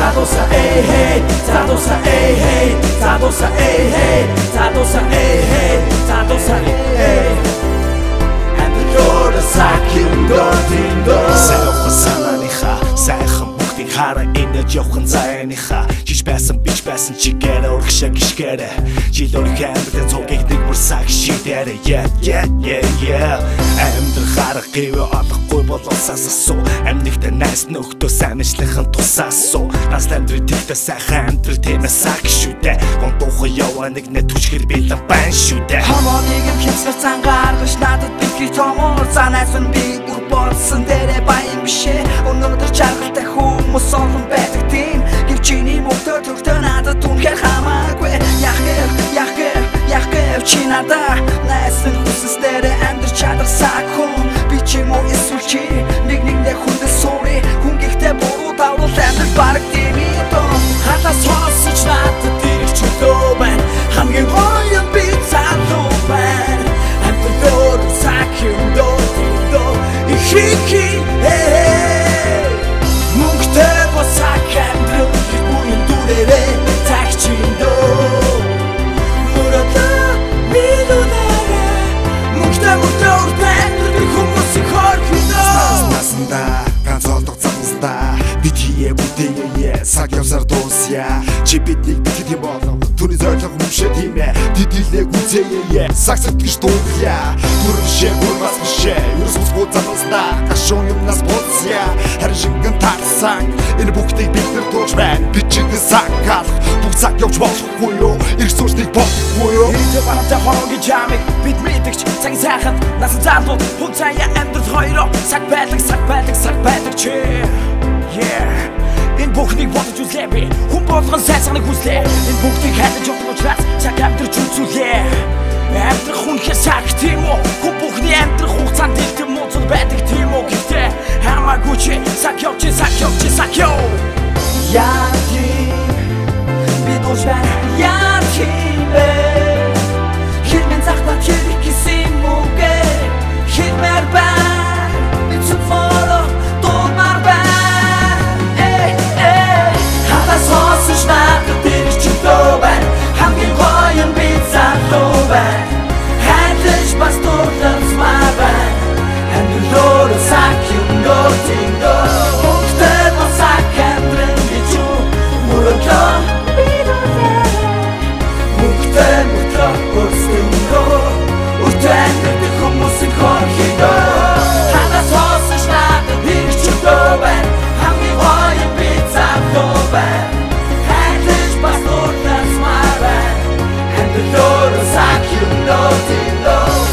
Zadosa hey hey, zadosa hey hey, zadosa hey hey, zadosa hey hey, zadosa hey hey. And the door is sakin dotindo. Сайхан санааныхаа сайхан бүгдийг хараа энэж явхан заяаныхаа чиж байсан бич байсан чигээр урагшаа гიშгээрэ жил өрх амьд цугийг нэг бүр саг шидээрэ yeah амьд харах гэвэ олохгүй болоосаас асуу амьдтай найс нөхдөө санаачлахын тусаасуу нас амьдрал тэгтээ сайхан амьдрал тиймээс саг шүдэ гонтуухан яваа нэг нэ түшгэр билэн байн шүдэ хамааныг юм хэмсгэр цангаргаш надад битгий томор санаас нь би болсон дээрээ баян бишээ өнөөдөр чаргалтай хүмүүс олон байдаг тийм гівчиний мөхтөр төртөө надад түнхээр хамаагүй яах чи надаа найсан хүсэс дээрээ амьдарч чадах саг хүн би ч юм уу эсвэл чи нэг хүндээ суурь хүн гихтээ буруу давал амьд бараг тийм юм хатаа сонсож надад ирэх чөлөө байна хамгийн гоё би залуу байна амьд саг юм Хики мөнгөтэй босак амьдрал бүхэн дүрээрээ тагчиндо мөрөдө минунаараа мөнгөтэй уртаа хүмүүсийг хорхино насанда ганц олдог замсда бид хие бүтэе саг явсаар дуусья чи биднийг битгэх юм болов түүний зорилго хүмшээ тийм ээ дидилээ гүзээе саг сэтгэж дууя дүршээ бүрмас бишээ юусус буцаалста гашуун юмнаас буцья харин шингэн тарсан энэ бүгдийг бид нар тууж байна бид чинь саг алах бүх цаг явж болохгүй юу их сүрснийг болохгүй юу энэ баримтаа хорогийн жамыг бид мэдгч цагийн сайхан насан залуу хүн цаая амьдрал хоёроо саг байдаг чи энэ бүхнийг бодож үзлээ би хүн болгон сайсаныг хүслээ энэ бүгдийг хайж явах учраас цаг амьдрч үзүүлээ амьдрах хүн хэсэг тийм үү хүн бүхний амьдрах хугацаанд дэлгэм мууцад байдаг тийм үү гэхдээ хамаагүй чи саг ёо яа би душвар яа бэ хилмэн захтаа хэрэг гисэн мүгэ хилмэр ба би цуфоро томар ба Сонсож надад ирэх чөлөө байна хамгийн гоё би залуу байна хайрлаж бас дуртамсмаар байна амьдралоор саг юм дөртиндөө мөнгөтэй босак амьдрал гэж юу мөрөглөө мөнгөтэй өрсөндөө үртэн хүмүүсийг хорхидөө танаас сонсож надад ирэх чөлөө байна хамгийн гоё би залуу байна Lord, that's my right. And the Lord is like you know,